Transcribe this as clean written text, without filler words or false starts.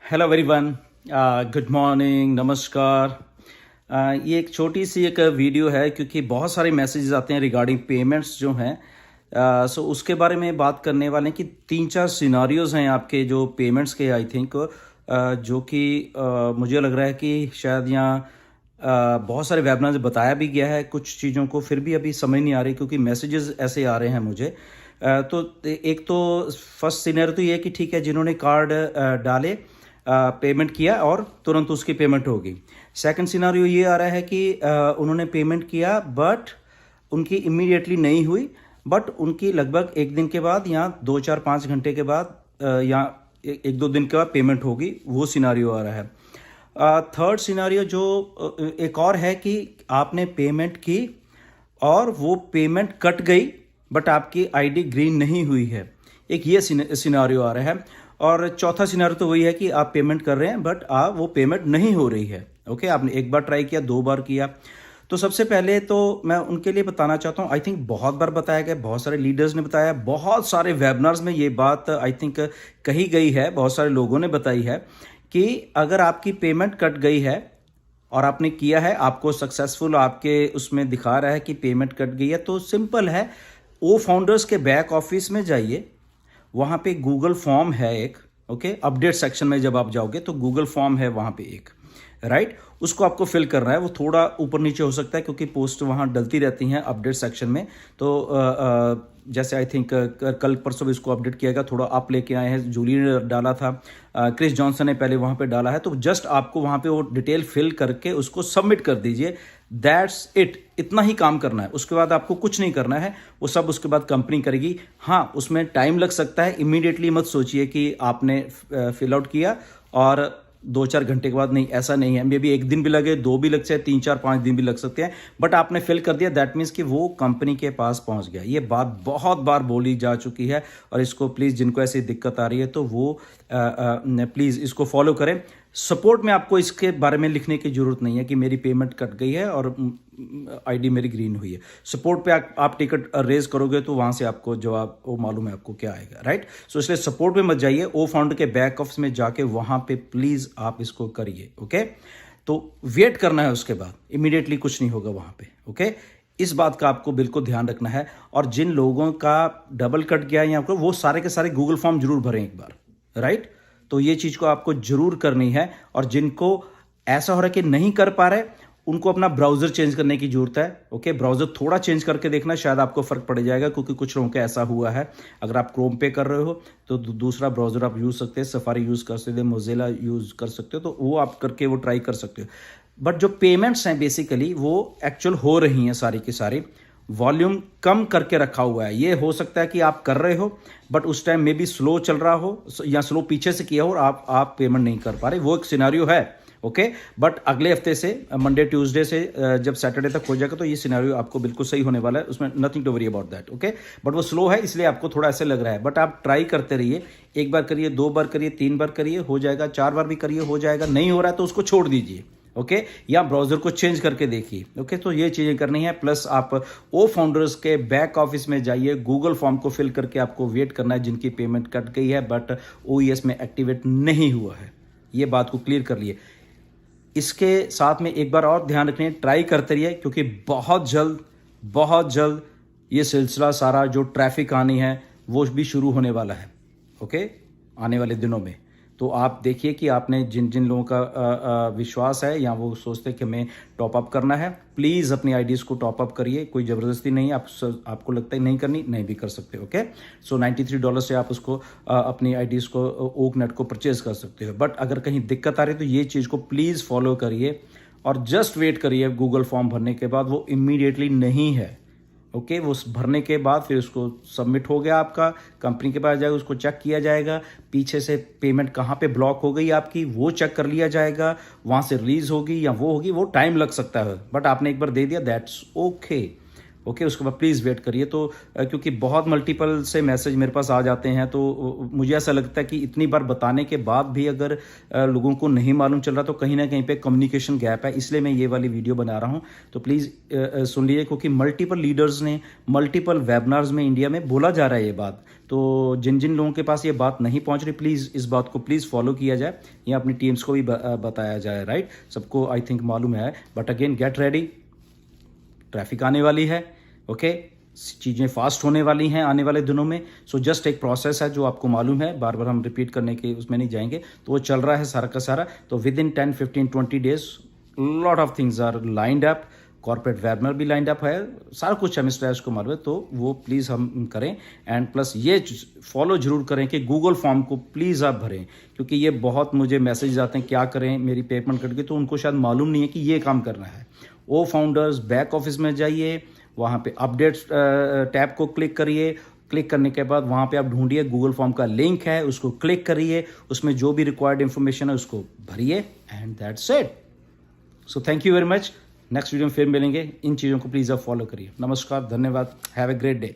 Hello everyone, good morning, नमस्कार। ये एक छोटी सी एक वीडियो है क्योंकि बहुत सारे मैसेजेस आते हैं रिगार्डिंग पेमेंट्स जो हैं। सो उसके बारे में बात करने वाले हैं कि 3-4 सिनारियोज हैं आपके जो पेमेंट्स के, आई थिंक, जो कि मुझे लग रहा है कि शायद यहाँ बहुत सारे वेबिनार में बताया भी गया है कुछ चीज़ों को, फिर भी अभी समझ नहीं आ रही क्योंकि मैसेजेस ऐसे आ रहे हैं मुझे। तो एक तो फर्स्ट सिनेरियो तो ये है कि ठीक है, जिन्होंने कार्ड डाले, पेमेंट किया और तुरंत उसकी पेमेंट होगी। सेकंड सिनारियो ये आ रहा है कि उन्होंने पेमेंट किया बट उनकी इमीडिएटली नहीं हुई, बट उनकी लगभग एक दिन के बाद या 2-4-5 घंटे के बाद या एक दो दिन के बाद पेमेंट होगी, वो सिनारियो आ रहा है। थर्ड सिनारियो जो एक और है कि आपने पेमेंट की और वो पेमेंट कट गई बट आपकी आईडी ग्रीन नहीं हुई है, एक ये सिनारियो आ रहा है। और चौथा सिनारियो तो वही है कि आप पेमेंट कर रहे हैं बट वो पेमेंट नहीं हो रही है। ओके, आपने एक बार ट्राई किया, 2 बार किया। तो सबसे पहले तो मैं उनके लिए बताना चाहता हूँ, आई थिंक बहुत बार बताया गया, बहुत सारे लीडर्स ने बताया, बहुत सारे वेबिनार्स में ये बात आई थिंक कही गई है, बहुत सारे लोगों ने बताई है कि अगर आपकी पेमेंट कट गई है और आपने किया है, आपको सक्सेसफुल आपके उसमें दिखा रहा है कि पेमेंट कट गई है, तो सिंपल है, ओ फाउंडर्स के बैक ऑफिस में जाइए, वहाँ पे गूगल फॉर्म है एक। ओके, अपडेट सेक्शन में जब आप जाओगे तो गूगल फॉर्म है वहाँ पे एक, राइट, उसको आपको फिल करना है। वो थोड़ा ऊपर नीचे हो सकता है क्योंकि पोस्ट वहाँ डलती रहती हैं अपडेट सेक्शन में। तो जैसे आई थिंक कल परसों भी इसको अपडेट किया गया, थोड़ा अप लेके आए हैं, जूली ने डाला था, क्रिस जॉनसन ने पहले वहाँ पे डाला है। तो जस्ट आपको वहाँ पे वो डिटेल फिल करके उसको सबमिट कर दीजिए, दैट्स इट, इतना ही काम करना है। उसके बाद आपको कुछ नहीं करना है, वो सब उसके बाद कंपनी करेगी। हाँ, उसमें टाइम लग सकता है, इमीडिएटली मत सोचिए कि आपने फिल आउट किया और 2-4 घंटे के बाद, नहीं, ऐसा नहीं है। मे बी एक दिन भी लगे, 2 भी लग सकते हैं, 3-4-5 दिन भी लग सकते हैं, बट आपने फिल कर दिया, दैट मीन्स कि वो कंपनी के पास पहुंच गया। ये बात बहुत बार बोली जा चुकी है और इसको प्लीज़, जिनको ऐसी दिक्कत आ रही है तो वो प्लीज़ इसको फॉलो करें। सपोर्ट में आपको इसके बारे में लिखने की जरूरत नहीं है कि मेरी पेमेंट कट गई है और आईडी मेरी ग्रीन हुई है। सपोर्ट पे आप टिकट रेज करोगे तो वहां से आपको जवाब वो मालूम है आपको क्या आएगा, राइट। सो इसलिए सपोर्ट में मत जाइए, ओ फाउंडर के बैक ऑफिस में जाके वहां पे प्लीज आप इसको करिए। ओके, तो वेट करना है, उसके बाद इमीडिएटली कुछ नहीं होगा वहां पे। ओके, इस बात का आपको बिल्कुल ध्यान रखना है। और जिन लोगों का डबल कट गया है आपको, वो सारे के सारे गूगल फॉर्म जरूर भरें एक बार, राइट। तो ये चीज को आपको जरूर करनी है। और जिनको ऐसा हो रहा है कि नहीं कर पा रहे, उनको अपना ब्राउजर चेंज करने की जरूरत है। ओके, ब्राउजर थोड़ा चेंज करके देखना, शायद आपको फर्क पड़ जाएगा, क्योंकि कुछ लोगों का ऐसा हुआ है। अगर आप क्रोम पे कर रहे हो तो दूसरा ब्राउजर आप यूज सकते हैं, सफारी यूज कर सकते हैं, मोजिला यूज कर सकते हो, तो वो आप करके वो ट्राई कर सकते हो। बट जो पेमेंट्स हैं बेसिकली वो एक्चुअल हो रही हैं सारी की सारी, वॉल्यूम कम करके रखा हुआ है। ये हो सकता है कि आप कर रहे हो बट उस टाइम मे बी स्लो चल रहा हो या स्लो पीछे से किया हो और आप पेमेंट नहीं कर पा रहे, वो एक सिनेरियो है। ओके, बट अगले हफ्ते से, मंडे ट्यूसडे से जब सैटरडे तक हो जाएगा तो ये सिनेरियो आपको बिल्कुल सही होने वाला है, उसमें nothing to worry about that. Okay, but वो स्लो है इसलिए आपको थोड़ा ऐसे लग रहा है, बट आप ट्राई करते रहिए। एक बार करिए, 2 बार करिए, 3 बार करिए, हो जाएगा। 4 बार भी करिए, हो जाएगा। नहीं हो रहा है तो उसको छोड़ दीजिए। ओके, या ब्राउजर को चेंज करके देखिए। ओके, तो ये चीजें करनी है। प्लस आप ओ फाउंडर्स के बैक ऑफिस में जाइए, गूगल फॉर्म को फिल करके आपको वेट करना है, जिनकी पेमेंट कट गई है बट ओईएस में एक्टिवेट नहीं हुआ है। ये बात को क्लियर कर लिए। इसके साथ में एक बार और ध्यान रखने, ट्राई करते रहिए, क्योंकि बहुत जल्द ये सिलसिला सारा जो ट्रैफिक आनी है वो भी शुरू होने वाला है। ओके, आने वाले दिनों में। तो आप देखिए कि आपने जिन जिन लोगों का विश्वास है या वो सोचते हैं कि हमें टॉप अप करना है, प्लीज़ अपनी आईडीज़ को टॉप अप करिए। कोई ज़बरदस्ती नहीं, आपको लगता है नहीं करनी, नहीं भी कर सकते। ओके, सो $93 से आप उसको अपनी आईडीज़ को ओक नेट को परचेज कर सकते हो। बट अगर कहीं दिक्कत आ रही है तो ये चीज़ को प्लीज़ फॉलो करिए और जस्ट वेट करिए। गूगल फॉर्म भरने के बाद वो इमीडिएटली नहीं है। ओके, वो भरने के बाद फिर उसको सबमिट हो गया, आपका कंपनी के पास जाएगा, उसको चेक किया जाएगा, पीछे से पेमेंट कहाँ पे ब्लॉक हो गई आपकी वो चेक कर लिया जाएगा, वहाँ से रिलीज होगी या वो होगी, वो टाइम लग सकता है, बट आपने एक बार दे दिया, दैट्स ओके। ओके उसके बाद प्लीज़ वेट करिए। तो क्योंकि बहुत मल्टीपल से मैसेज मेरे पास आ जाते हैं, तो मुझे ऐसा लगता है कि इतनी बार बताने के बाद भी अगर लोगों को नहीं मालूम चल रहा तो कहीं ना कहीं पे कम्युनिकेशन गैप है, इसलिए मैं ये वाली वीडियो बना रहा हूँ। तो प्लीज़ सुन लीजिए, क्योंकि मल्टीपल लीडर्स ने मल्टीपल वेबिनार्स में इंडिया में बोला जा रहा है ये बात। तो जिन जिन लोगों के पास ये बात नहीं पहुंच रही, प्लीज़ इस बात को प्लीज़ फॉलो किया जाए या अपनी टीम्स को भी बताया जाए, राइट। सबको आई थिंक मालूम है, but again get ready, traffic आने वाली है, ओके चीज़ें फास्ट होने वाली हैं आने वाले दिनों में। सो जस्ट एक प्रोसेस है जो आपको मालूम है, बार बार हम रिपीट करने के उसमें नहीं जाएंगे, तो वो चल रहा है सारा का सारा। तो within 10, 15, 20 days lot of things are lined up, corporate webinar भी लाइंड अप है, सारा कुछ है मिस्टर ऐश को मालूम है, तो वो प्लीज़ हम करें। एंड प्लस ये फॉलो जरूर करें कि गूगल फॉर्म को प्लीज़ आप भरें, क्योंकि ये बहुत मुझे मैसेज आते हैं क्या करें मेरी पेमेंट कट गई, तो उनको शायद मालूम नहीं है कि ये काम करना है। ओ फाउंडर्स बैक ऑफिस में जाइए, वहाँ पे अपडेट्स टैब को क्लिक करिए, क्लिक करने के बाद वहाँ पे आप ढूंढिए गूगल फॉर्म का लिंक है, उसको क्लिक करिए, उसमें जो भी रिक्वायर्ड इन्फॉर्मेशन है उसको भरिए, and that's it. So thank you very much. Next video में फिर मिलेंगे। इन चीज़ों को प्लीज़ आप फॉलो करिए। नमस्कार, धन्यवाद, हैव ए ग्रेट डे।